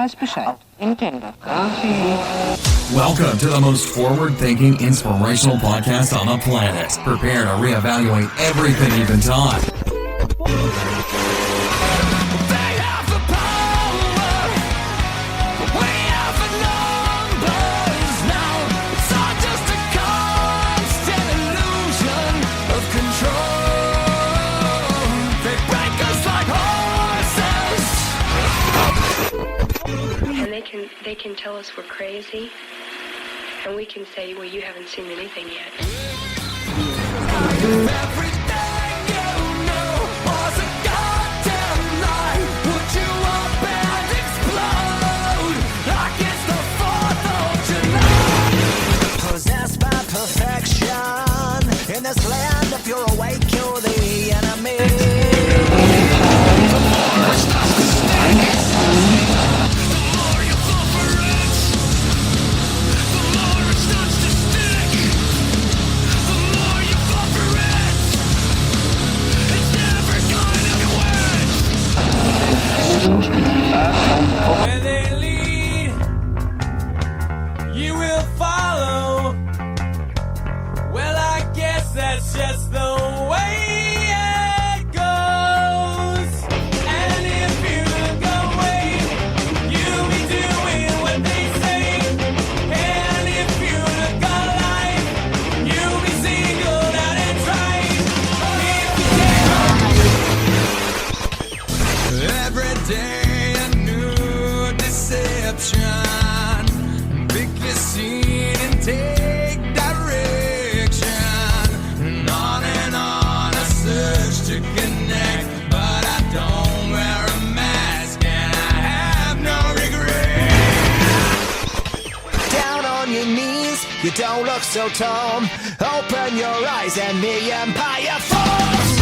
weiß Bescheid. Intendo. Welcome to the most forward-thinking, inspirational podcast on the planet. Prepare to reevaluate everything you've been taught. They have the power. We have the numbers now. It's all just a constant illusion of control. They break us like horses. And they can tell us we're crazy, and we can say, well, you haven't seen anything yet. Everything you knew was a goddamn lie. Put you up and explode like it's the 4th of July. Possessed by perfection in this land, if you're awake, you're the enemy. Where they lead, you will follow. Well, I guess that's just the way it goes. And if you look away, you'll be doing what they say. And if you look alive, you'll be singled out and tried. If you can't every day. Pick your scene and take direction. And on a search to connect. But I don't wear a mask and I have no regret. Down on your knees, you don't look so tall. Open your eyes and the empire falls.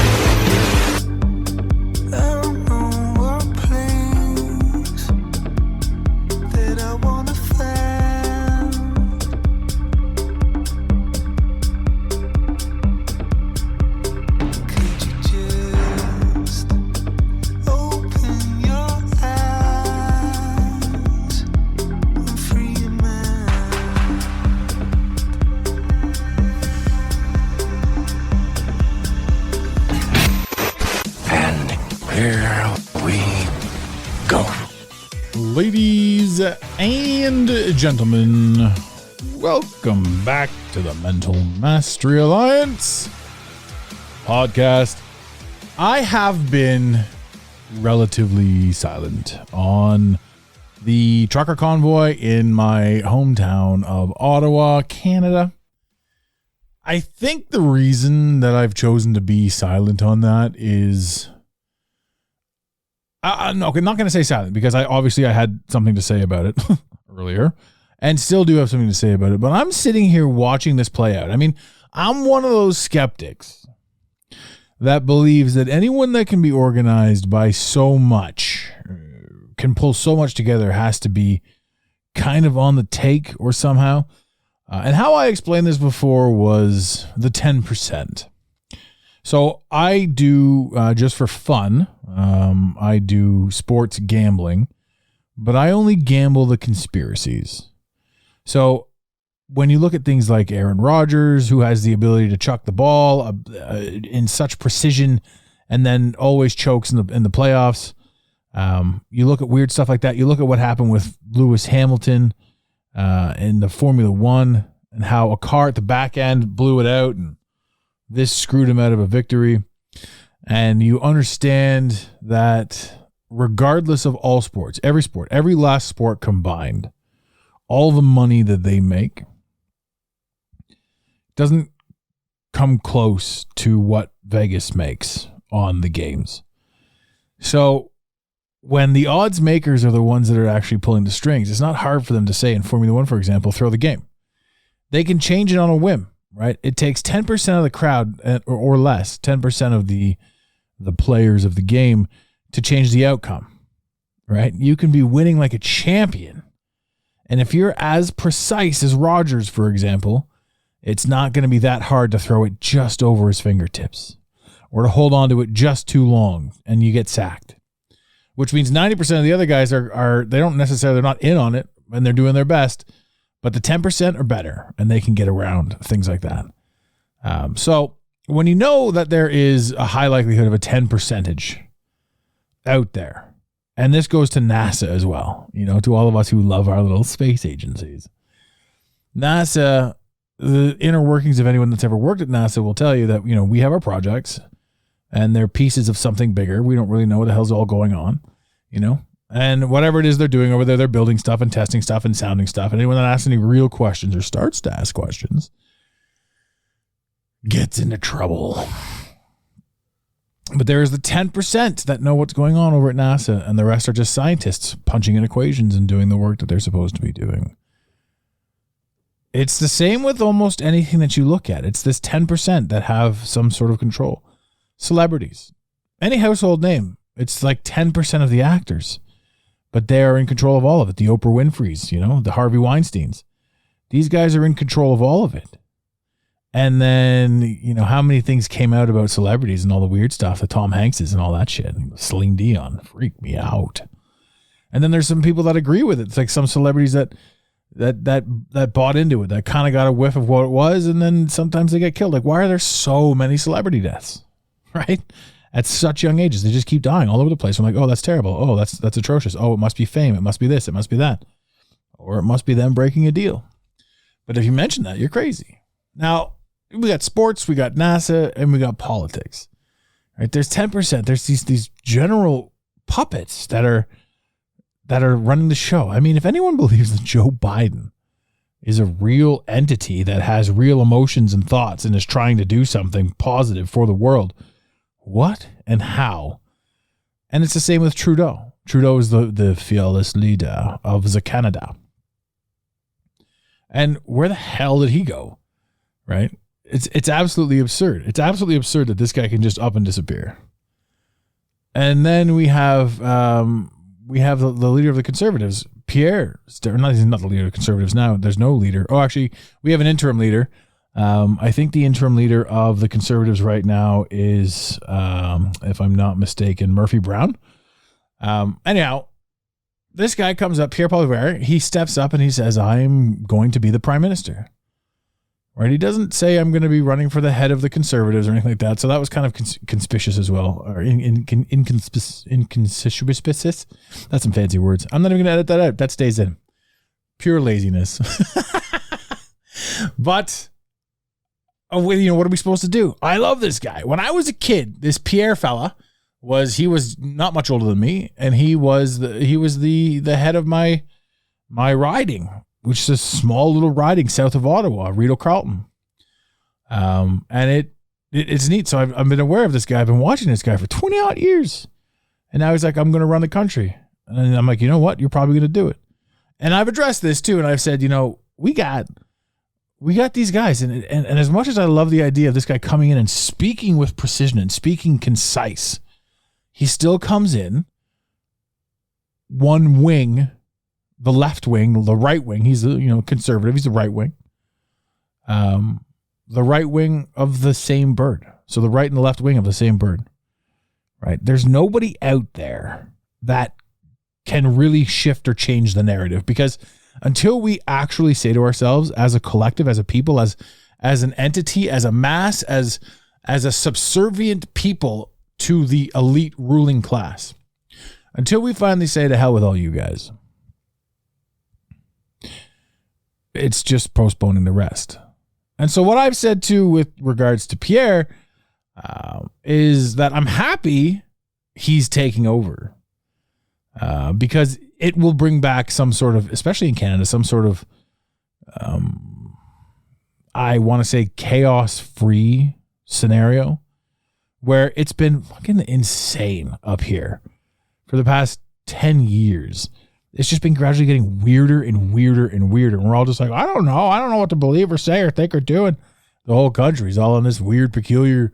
Here we go. Ladies and gentlemen, welcome back to the Mental Mastery Alliance podcast. I have been relatively silent on the trucker convoy in my hometown of Ottawa, Canada. I think the reason that I've chosen to be silent on that is... I'm not going to say silent because I had something to say about it earlier and still do have something to say about it. But I'm sitting here watching this play out. I mean, I'm one of those skeptics that believes that anyone that can be organized by so much, can pull so much together, has to be kind of on the take or somehow. And how I explained this before was the 10%. So I do, just for fun, I do sports gambling, but I only gamble the conspiracies. So when you look at things like Aaron Rodgers, who has the ability to chuck the ball in such precision and then always chokes in the playoffs, you look at weird stuff like that. You look at what happened with Lewis Hamilton in the Formula One and how a car at the back end blew it out and this screwed him out of a victory. And you understand that regardless of all sports, every last sport combined, all the money that they make doesn't come close to what Vegas makes on the games. So when the odds makers are the ones that are actually pulling the strings, it's not hard for them to say in Formula One, for example, throw the game. They can change it on a whim. Right, it takes 10% of the crowd or less, 10% of the players of the game to change the outcome. Right, you can be winning like a champion, and if you're as precise as Rodgers, for example, it's not going to be that hard to throw it just over his fingertips or to hold on to it just too long and you get sacked. which means 90% of the other guys are they don't necessarily, they're not in on it and they're doing their best, but the 10% are better and they can get around things like that. So when you know that there is a high likelihood of a 10% out there, and this goes to NASA as well, you know, to all of us who love our little space agencies. NASA, the inner workings of anyone that's ever worked at NASA will tell you that, you know, we have our projects and they're pieces of something bigger. We don't really know what the hell's all going on, you know, and whatever it is they're doing over there, they're building stuff and testing stuff and sounding stuff. And anyone that asks any real questions or starts to ask questions gets into trouble. But there is the 10% that know what's going on over at NASA, and the rest are just scientists punching in equations and doing the work that they're supposed to be doing. It's the same with almost anything that you look at. It's this 10% that have some sort of control. Celebrities, any household name, it's like 10% of the actors, but they are in control of all of it. The Oprah Winfreys, you know, the Harvey Weinsteins. These guys are in control of all of it. And then, you know, how many things came out about celebrities and all the weird stuff, the Tom Hankses and all that shit. Celine Dion freaked me out. And then there's some people that agree with it. It's like some celebrities that bought into it, that kind of got a whiff of what it was, and then sometimes they get killed. Like, why are there so many celebrity deaths? Right? At such young ages, they just keep dying all over the place. I'm like, oh, that's terrible. Oh, that's atrocious. Oh, it must be fame. It must be this. It must be that. Or it must be them breaking a deal. But if you mention that, you're crazy. Now, we got sports, we got NASA, and we got politics. Right? There's 10%. There's these general puppets that are running the show. I mean, if anyone believes that Joe Biden is a real entity that has real emotions and thoughts and is trying to do something positive for the world, what and how? And it's the same with Trudeau. Trudeau is the fearless leader of the Canada. And where the hell did he go? Right? It's absolutely absurd. It's absolutely absurd that this guy can just up and disappear. And then we have the leader of the Conservatives, Pierre. He's not the leader of the Conservatives now. There's no leader. Oh, actually, we have an interim leader. I think the interim leader of the Conservatives right now is, if I'm not mistaken, Murphy Brown. Anyhow, this guy comes up, Pierre Poilievre. He steps up and he says, I'm going to be the prime minister. Right? He doesn't say I'm going to be running for the head of the Conservatives or anything like that. So that was kind of conspicuous as well, or inconspicuous. That's some fancy words. I'm not even going to edit that out. That stays in. Pure laziness. But you know, what are we supposed to do? I love this guy. When I was a kid, this Pierre fella he was not much older than me, and he was the head of my riding, which is a small little riding south of Ottawa, Rideau Carleton. And it's neat. So I've been aware of this guy. I've been watching this guy for 20 odd years. And now he's like, I'm going to run the country. And I'm like, you know what? You're probably going to do it. And I've addressed this too. And I've said, you know, we got these guys. And as much as I love the idea of this guy coming in and speaking with precision and speaking concise, he still comes in one wing, the left wing, the right wing. He's conservative. He's the right wing. The right wing of the same bird. So the right and the left wing of the same bird. Right? There's nobody out there that can really shift or change the narrative, because until we actually say to ourselves as a collective, as a people, as an entity, as a mass, as a subservient people to the elite ruling class, until we finally say to hell with all you guys, it's just postponing the rest. And so what I've said too with regards to Pierre is that I'm happy he's taking over because it will bring back some sort of, especially in Canada, some sort of, I want to say chaos-free scenario where it's been fucking insane up here for the past 10 years. It's just been gradually getting weirder and weirder and weirder. And we're all just like, I don't know what to believe or say or think or do. And the whole country's all in this weird, peculiar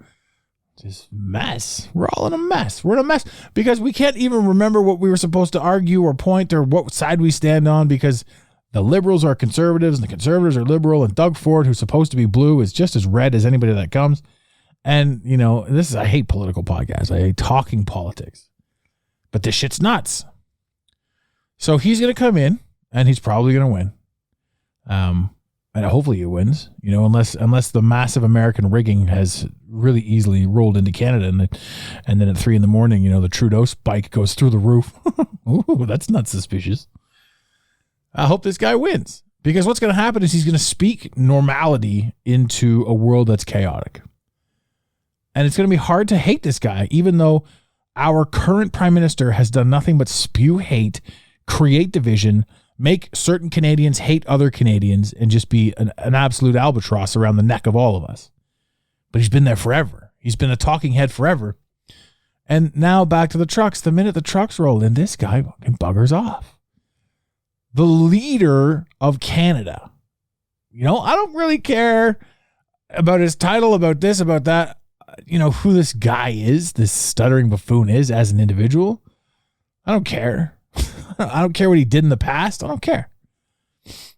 just mess. We're all in a mess. We're in a mess because we can't even remember what we were supposed to argue or point or what side we stand on, because the liberals are conservatives and the conservatives are liberal, and Doug Ford, who's supposed to be blue, is just as red as anybody that comes. And, I hate political podcasts. I hate talking politics. But this shit's nuts. So he's going to come in, and he's probably going to win. And hopefully he wins, unless the massive American rigging has really easily rolled into Canada, and then at 3 a.m, the Trudeau spike goes through the roof. Ooh, that's not suspicious. I hope this guy wins, because what's going to happen is he's going to speak normality into a world that's chaotic. And it's going to be hard to hate this guy, even though our current prime minister has done nothing but spew hate, create division, make certain Canadians hate other Canadians, and just be an absolute albatross around the neck of all of us. But he's been there forever. He's been a talking head forever. And now back to the trucks. The minute the trucks roll in, this guy fucking buggers off. The leader of Canada. I don't really care about his title, about this, about that. Who this guy is, this stuttering buffoon is as an individual. I don't care. I don't care what he did in the past. I don't care.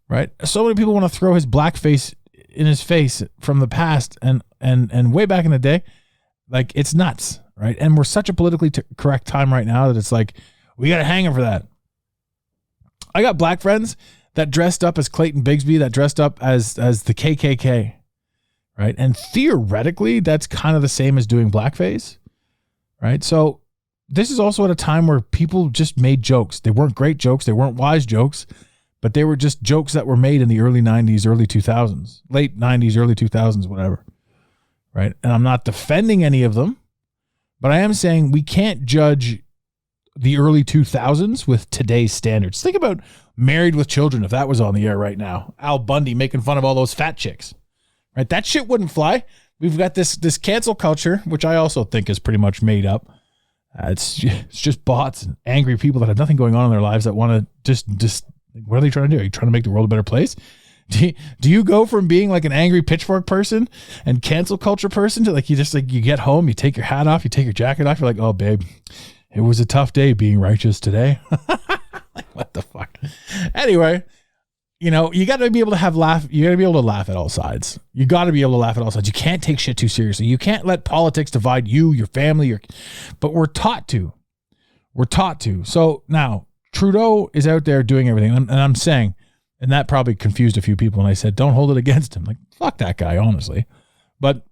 Right? So many people want to throw his blackface in his face from the past and way back in the day. Like, it's nuts, right? And we're such a politically correct time right now that it's like, we got to hang him for that. I got black friends that dressed up as Clayton Bigsby, that dressed up as the KKK, right? And theoretically, that's kind of the same as doing blackface, right? So this is also at a time where people just made jokes. They weren't great jokes. They weren't wise jokes, but they were just jokes that were made in the early 90s, early 2000s, late 90s, early 2000s, whatever. Right? And I'm not defending any of them, but I am saying we can't judge the early 2000s with today's standards. Think about Married with Children, if that was on the air right now. Al Bundy making fun of all those fat chicks. Right? That shit wouldn't fly. We've got this cancel culture, which I also think is pretty much made up. It's just bots and angry people that have nothing going on in their lives that want to just what are they trying to do? Are you trying to make the world a better place? Do you go from being like an angry pitchfork person and cancel culture person to like you get home, you take your hat off, you take your jacket off, you're like, oh babe, it was a tough day being righteous today. Like, what the fuck? Anyway, you got to be able to laugh. You got to be able to laugh at all sides. You got to be able to laugh at all sides. You can't take shit too seriously. You can't let politics divide you, your family, but we're taught to. So now Trudeau is out there doing everything. And I'm saying, and that probably confused a few people. And I said, don't hold it against him. Like, fuck that guy, honestly. But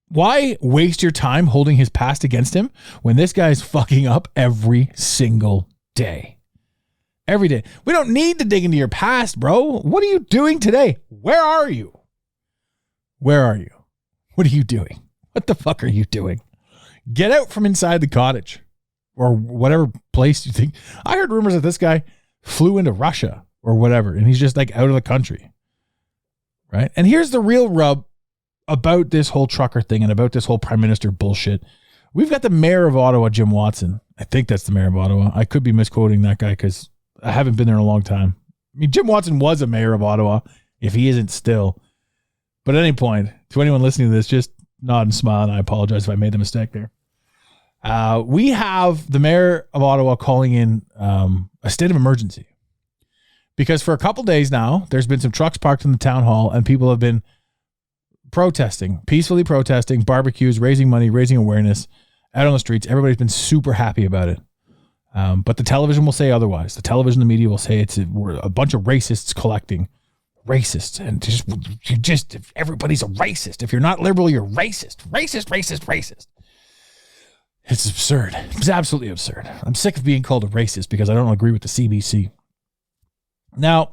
why waste your time holding his past against him when this guy is fucking up every single day? Every day. We don't need to dig into your past, bro. What are you doing today? Where are you? What are you doing? What the fuck are you doing? Get out from inside the cottage or whatever place you think. I heard rumors that this guy flew into Russia or whatever, and he's just like out of the country. Right? And here's the real rub about this whole trucker thing and about this whole prime minister bullshit. We've got the mayor of Ottawa, Jim Watson. I think that's the mayor of Ottawa. I could be misquoting that guy because I haven't been there in a long time. I mean, Jim Watson was a mayor of Ottawa, if he isn't still. But at any point, to anyone listening to this, just nod and smile, and I apologize if I made the mistake there. We have the mayor of Ottawa calling in a state of emergency. Because for a couple days now, there's been some trucks parked in the town hall, and people have been peacefully protesting, barbecues, raising money, raising awareness out on the streets. Everybody's been super happy about it. But the television will say otherwise. The television, the media will say we're a bunch of racists collecting. Racists. And just everybody's a racist. If you're not liberal, you're racist. Racist. It's absurd. It's absolutely absurd. I'm sick of being called a racist because I don't agree with the CBC. Now,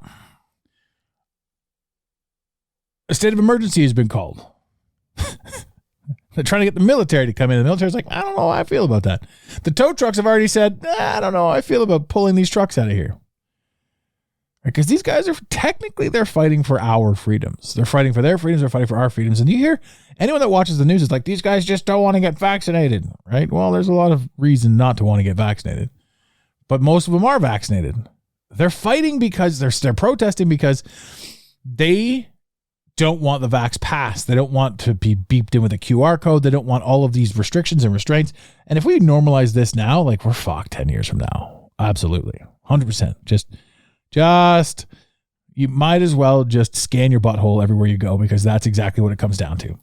a state of emergency has been called. They're trying to get the military to come in. The military's like, I don't know how I feel about that. The tow trucks have already said, I don't know how I feel about pulling these trucks out of here. Because these guys they're fighting for our freedoms. They're fighting for their freedoms. They're fighting for our freedoms. And you hear anyone that watches the news is like, these guys just don't want to get vaccinated, right? Well, there's a lot of reason not to want to get vaccinated, but most of them are vaccinated. They're fighting because they're protesting because they don't want the vax pass. They don't want to be beeped in with a QR code. They don't want all of these restrictions and restraints. And if we normalize this now, like we're fucked 10 years from now. Absolutely. 100%. Just you might as well just scan your butthole everywhere you go because that's exactly what it comes down to.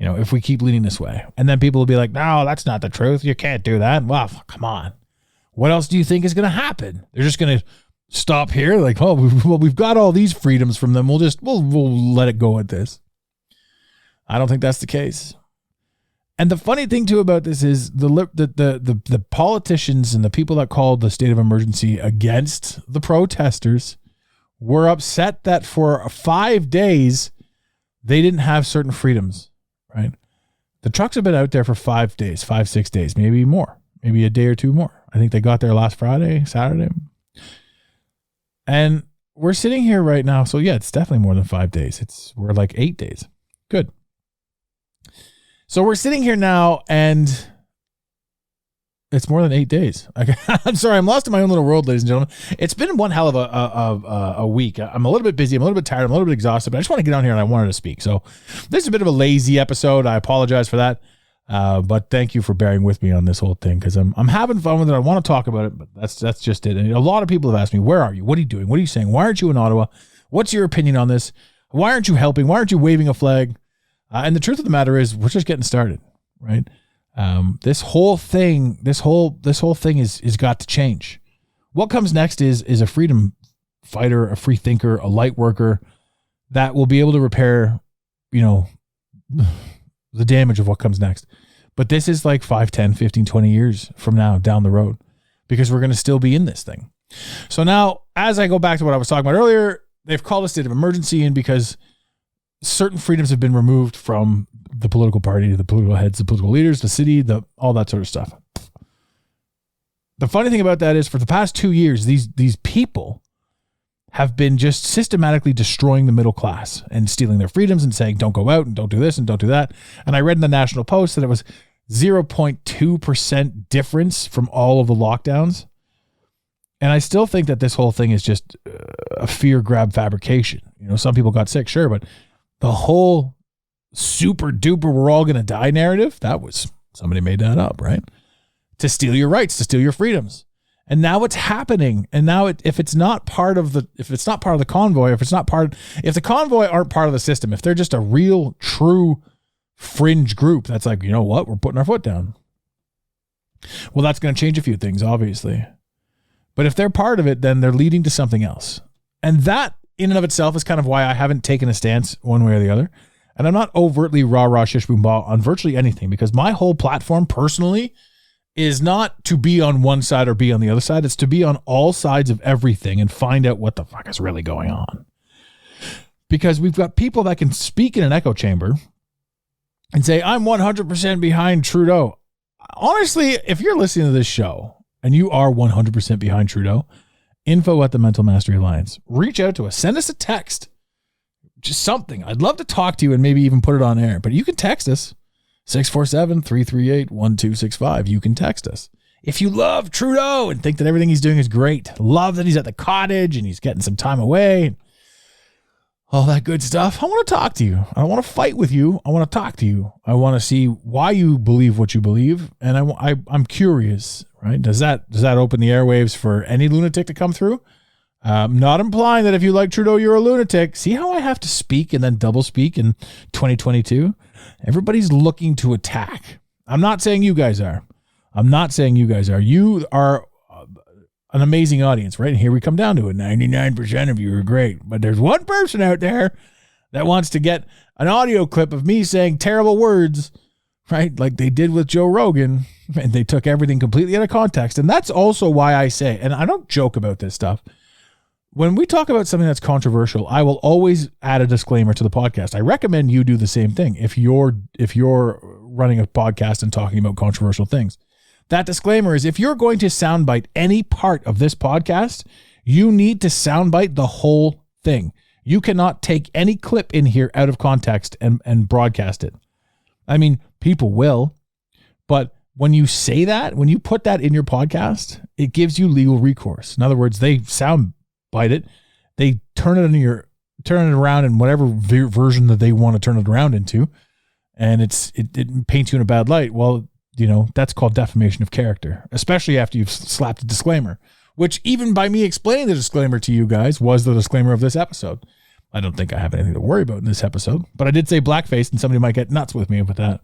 if we keep leaning this way. And then people will be like, no, that's not the truth. You can't do that. Well, come on. What else do you think is going to happen? They're just going to stop here. Like, oh, we've got all these freedoms from them. We'll let it go at this. I don't think that's the case. And the funny thing too about this is the politicians and the people that called the state of emergency against the protesters were upset that for 5 days they didn't have certain freedoms, right? The trucks have been out there for 5 days, 6 days, maybe more, maybe a day or two more. I think they got there last Friday, Saturday. And we're sitting here right now. So yeah, it's definitely more than 5 days. We're like 8 days. Good. So we're sitting here now and it's more than 8 days. I'm sorry. I'm lost in my own little world, ladies and gentlemen. It's been one hell of a week. I'm a little bit busy. I'm a little bit tired. I'm a little bit exhausted, but I just want to get on here and I wanted to speak. So this is a bit of a lazy episode. I apologize for that. But thank you for bearing with me on this whole thing because I'm having fun with it. I want to talk about it, but that's just it. And a lot of people have asked me, where are you? What are you doing? What are you saying? Why aren't you in Ottawa? What's your opinion on this? Why aren't you helping? Why aren't you waving a flag? And the truth of the matter is we're just getting started, right? This whole thing is got to change. What comes next is a freedom fighter, a free thinker, a light worker that will be able to repair, the damage of what comes next. But this is like 5, 10, 15, 20 years from now down the road because we're going to still be in this thing. So now, as I go back to what I was talking about earlier, they've called a state of emergency in because certain freedoms have been removed from the political party, the political heads, the political leaders, the city, all that sort of stuff. The funny thing about that is for the past 2 years, these people have been just systematically destroying the middle class and stealing their freedoms and saying, don't go out and don't do this and don't do that. And I read in the National Post that it was 0.2% difference from all of the lockdowns. And I still think that this whole thing is just a fear grab fabrication. Some people got sick, sure, but the whole super duper we're all going to die narrative, that was somebody made that up, right? To steal your rights, to steal your freedoms. And now it's happening. And now if it's not part of the convoy, if the convoy aren't part of the system, if they're just a real true fringe group, that's like, you know what? We're putting our foot down. Well, that's going to change a few things, obviously. But if they're part of it, then they're leading to something else. And that in and of itself is kind of why I haven't taken a stance one way or the other. And I'm not overtly rah-rah shish boom bah on virtually anything because my whole platform personally is not to be on one side or be on the other side. It's to be on all sides of everything and find out what the fuck is really going on. Because we've got people that can speak in an echo chamber and say, I'm 100% behind Trudeau. Honestly, if you're listening to this show and you are 100% behind Trudeau, info at the Mental Mastery Alliance. Reach out to us. Send us a text. Just something. I'd love to talk to you and maybe even put it on air. But you can text us. 647-338-1265. You can text us. If you love Trudeau and think that everything he's doing is great, love that he's at the cottage and he's getting some time away, all that good stuff, I want to talk to you. I don't want to fight with you. I want to talk to you. I want to see why you believe what you believe. And I'm curious, right? Does that open the airwaves for any lunatic to come through? Not implying that if you like Trudeau, you're a lunatic. See how I have to speak and then double speak in 2022? Everybody's looking to attack. I'm not saying you guys are. You are an amazing audience, right? And here we come down to it. 99% of you are great. But there's one person out there that wants to get an audio clip of me saying terrible words, right? Like they did with Joe Rogan, and they took everything completely out of context. And that's also why I say, and I don't joke about this stuff, when we talk about something that's controversial, I will always add a disclaimer to the podcast. I recommend you do the same thing if you're running a podcast and talking about controversial things. That disclaimer is if you're going to soundbite any part of this podcast, you need to soundbite the whole thing. You cannot take any clip in here out of context and broadcast it. I mean, people will, but when you say that, when you put that in your podcast, it gives you legal recourse. In other words, they soundbite it, they turn it around in whatever version that they want to turn it around into, and it paints you in a bad light. Well, that's called defamation of character, especially after you've slapped a disclaimer, which even by me explaining the disclaimer to you guys was the disclaimer of this episode. I don't think I have anything to worry about in this episode, but I did say blackface, and somebody might get nuts with me with that.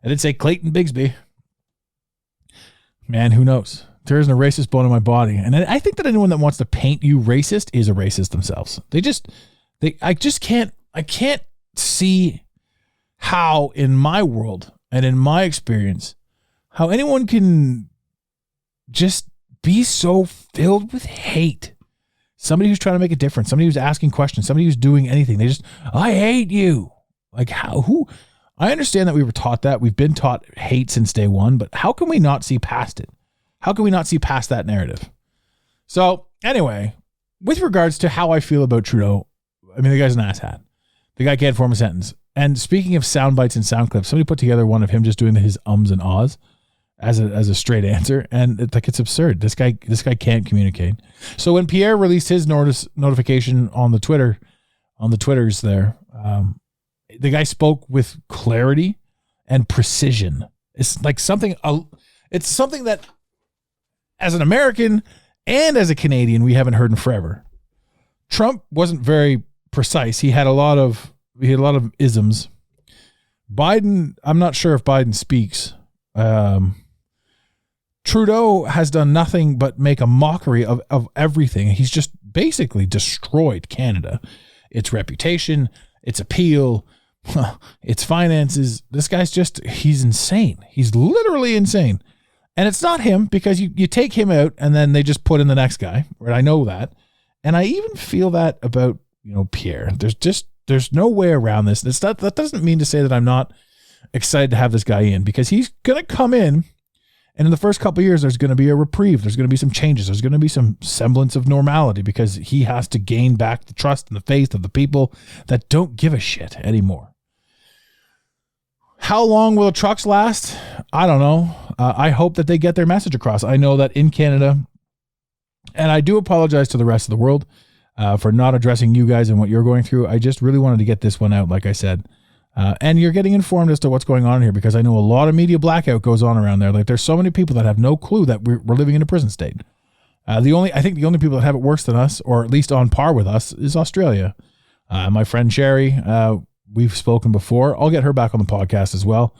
I did say Clayton Bigsby. Man, who knows? There isn't a racist bone in my body. And I think that anyone that wants to paint you racist is a racist themselves. I can't see how in my world and in my experience, how anyone can just be so filled with hate. Somebody who's trying to make a difference, somebody who's asking questions, somebody who's doing anything. I hate you. Like who? I understand that we were taught that. We've been taught hate since day one, but how can we not see past it? How can we not see past that narrative? So anyway, with regards to how I feel about Trudeau, I mean, the guy's an asshat. The guy can't form a sentence. And speaking of sound bites and sound clips, somebody put together one of him just doing his ums and ahs as a straight answer, and it's absurd. This guy can't communicate. So when Pierre released his notification on the Twitters there, the guy spoke with clarity and precision. It's like something that as an American and as a Canadian we haven't heard in forever. Trump wasn't very precise. He had a lot of isms. Biden, I'm not sure if Biden speaks. Trudeau has done nothing but make a mockery of everything. He's just basically destroyed Canada, its reputation, its appeal, its finances. This guy's he's insane. He's literally insane. And it's not him, because you take him out and then they just put in the next guy. Right? I know that. And I even feel that about, Pierre. There's no way around this. That doesn't mean to say that I'm not excited to have this guy in, because he's going to come in, and in the first couple of years, there's going to be a reprieve. There's going to be some changes. There's going to be some semblance of normality, because he has to gain back the trust and the faith of the people that don't give a shit anymore. How long will the trucks last? I don't know. I hope that they get their message across. I know that in Canada, and I do apologize to the rest of the world for not addressing you guys and what you're going through. I just really wanted to get this one out, like I said. And you're getting informed as to what's going on here, because I know a lot of media blackout goes on around there. Like, there's so many people that have no clue that we're living in a prison state. I think the only people that have it worse than us, or at least on par with us, is Australia. My friend Sherry, we've spoken before. I'll get her back on the podcast as well,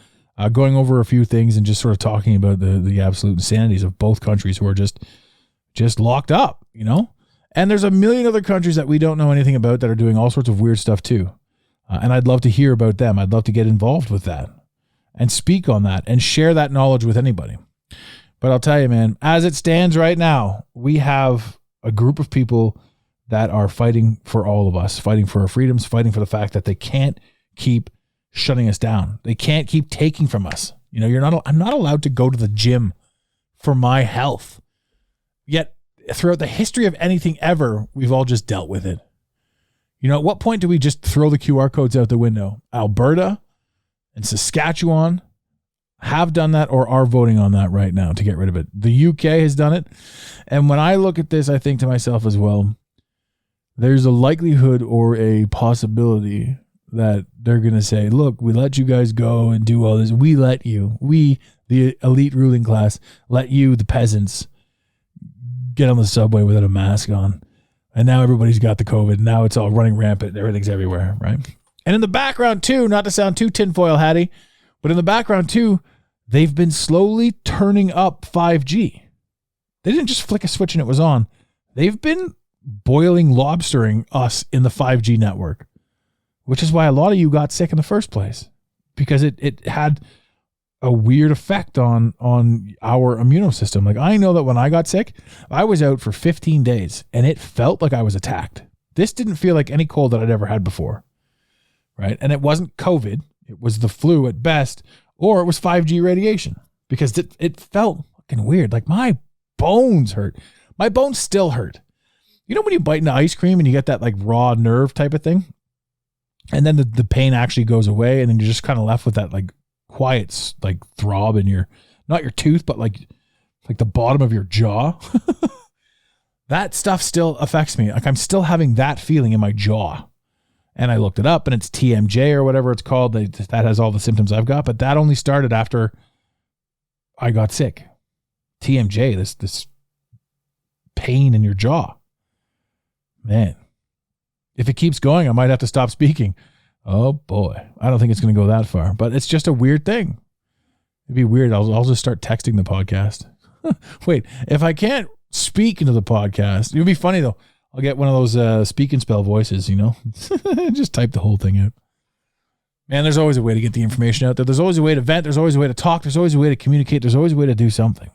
going over a few things and just sort of talking about the absolute insanities of both countries who are just locked up, And there's a million other countries that we don't know anything about that are doing all sorts of weird stuff too. And I'd love to hear about them. I'd love to get involved with that and speak on that and share that knowledge with anybody. But I'll tell you, man, as it stands right now, we have a group of people that are fighting for all of us, fighting for our freedoms, fighting for the fact that they can't keep shutting us down. They can't keep taking from us. I'm not allowed to go to the gym for my health. Yet throughout the history of anything ever, we've all just dealt with it. At what point do we just throw the QR codes out the window? Alberta and Saskatchewan have done that, or are voting on that right now to get rid of it. The UK has done it. And when I look at this, I think to myself as well, there's a likelihood or a possibility that they're going to say, look, we let you guys go and do all this. We let you, the elite ruling class, let you, the peasants, get on the subway without a mask on. And now everybody's got the COVID. Now it's all running rampant. Everything's everywhere, right? And in the background too, not to sound too tinfoil hatty, but in the background too, they've been slowly turning up 5G. They didn't just flick a switch and it was on. They've been lobstering us in the 5G network, which is why a lot of you got sick in the first place, because it had a weird effect on our immune system. Like, I know that when I got sick, I was out for 15 days and it felt like I was attacked. This didn't feel like any cold that I'd ever had before. Right. And it wasn't COVID. It was the flu at best, or it was 5G radiation, because it felt fucking weird. Like, my bones hurt. My bones still hurt. When you bite into ice cream and you get that like raw nerve type of thing, and then the pain actually goes away, and then you're just kind of left with that like quiet like throb in not your tooth, but like the bottom of your jaw. That stuff still affects me. Like, I'm still having that feeling in my jaw. And I looked it up, and it's TMJ or whatever it's called. That has all the symptoms I've got, but that only started after I got sick. TMJ, this pain in your jaw. Man, If it keeps going, I might have to stop speaking. Oh boy. I don't think it's going to go that far, but it's just a weird thing. It'd be weird. I'll just start texting the podcast. Wait, if I can't speak into the podcast, it would be funny though. I'll get one of those speak and spell voices, just type the whole thing out. Man, there's always a way to get the information out there. There's always a way to vent. There's always a way to talk. There's always a way to communicate. There's always a way to do something.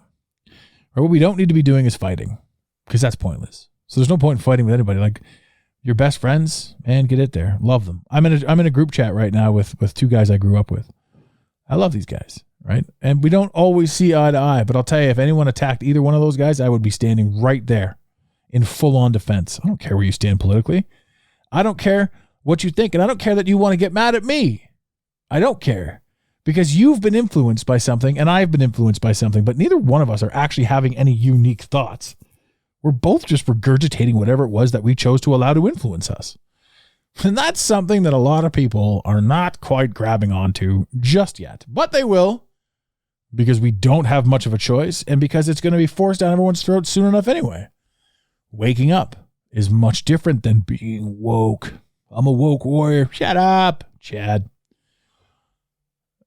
Or what we don't need to be doing is fighting, because that's pointless. So there's no point in fighting with anybody. Like your best friends, man, get it there. Love them. I'm in a group chat right now with two guys I grew up with. I love these guys, right? And we don't always see eye to eye, but I'll tell you, if anyone attacked either one of those guys, I would be standing right there in full-on defense. I don't care where you stand politically. I don't care what you think, and I don't care that you want to get mad at me. I don't care, because you've been influenced by something, and I've been influenced by something, but neither one of us are actually having any unique thoughts. We're both just regurgitating whatever it was that we chose to allow to influence us. And that's something that a lot of people are not quite grabbing onto just yet, but they will, because we don't have much of a choice, and because it's going to be forced down everyone's throat soon enough anyway. Waking up is much different than being woke. I'm a woke warrior. Shut up, Chad.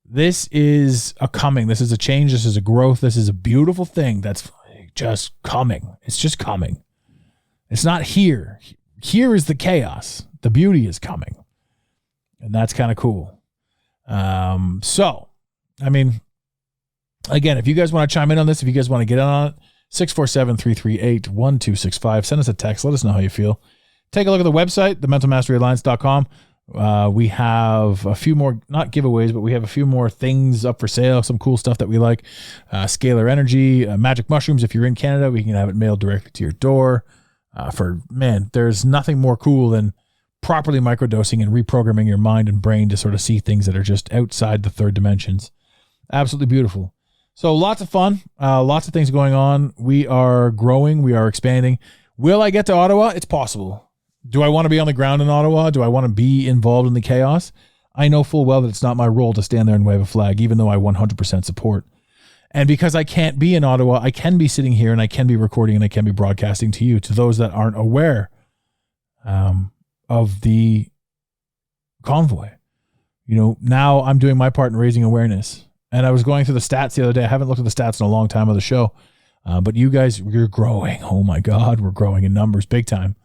This is a coming. This is a change. This is a growth. This is a beautiful thing that's just coming. It's just coming. It's not here. Here is the chaos. The beauty is coming. And that's kind of cool. So, I mean, again, if you guys want to chime in on this, if you guys want to get in on it, 647-338-1265. Send us a text. Let us know how you feel. Take a look at the website, thementalmasteryalliance.com. We have a few more, not giveaways, but we have a few more things up for sale. Some cool stuff that we like. Scalar Energy, magic mushrooms. If you're in Canada, we can have it mailed directly to your door. There's nothing more cool than properly microdosing and reprogramming your mind and brain to sort of see things that are just outside the third dimensions. Absolutely beautiful. So lots of fun, lots of things going on. We are growing. We are expanding. Will I get to Ottawa? It's possible. Do I want to be on the ground in Ottawa? Do I want to be involved in the chaos? I know full well that it's not my role to stand there and wave a flag, even though I 100% support. And because I can't be in Ottawa, I can be sitting here and I can be recording and I can be broadcasting to you, to those that aren't aware of the convoy. Now I'm doing my part in raising awareness. And I was going through the stats the other day. I haven't looked at the stats in a long time of the show. But you guys, you're growing. Oh my God, we're growing in numbers big time.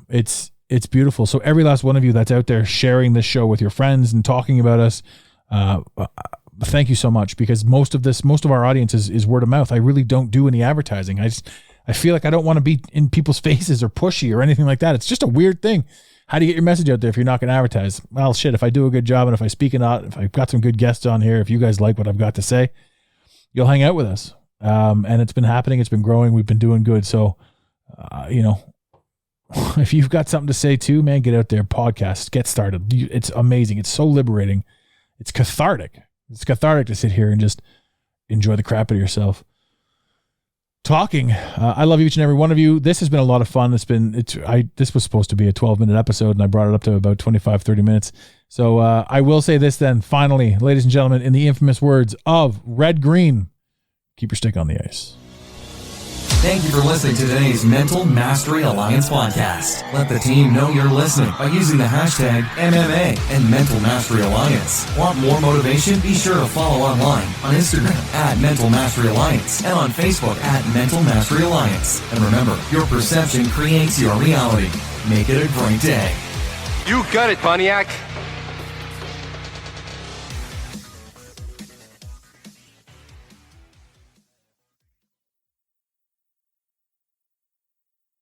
It's beautiful. So every last one of you that's out there sharing this show with your friends and talking about us, thank you so much, because most of our audience is word of mouth. I really don't do any advertising. I feel like I don't want to be in people's faces or pushy or anything like that. It's just a weird thing. How do you get your message out there if you're not going to advertise? Well, shit, if I do a good job and if I speak enough, if I've got some good guests on here, if you guys like what I've got to say, you'll hang out with us. And it's been happening. It's been growing. We've been doing good. So, if you've got something to say too, man, get out there, podcast, get started. It's amazing. It's so liberating. It's cathartic. It's cathartic to sit here and just enjoy the crap out of yourself. Talking. I love each and every one of you. This has been a lot of fun. This was supposed to be a 12-minute episode and I brought it up to about 25, 30 minutes. So I will say this then, finally, ladies and gentlemen, in the infamous words of Red Green, keep your stick on the ice. Thank you for listening to today's Mental Mastery Alliance podcast. Let the team know you're listening by using the hashtag MMA and Mental Mastery Alliance. Want more motivation? Be sure to follow online on Instagram at Mental Mastery Alliance and on Facebook at Mental Mastery Alliance. And remember, your perception creates your reality. Make it a great day. You got it, Pontiac.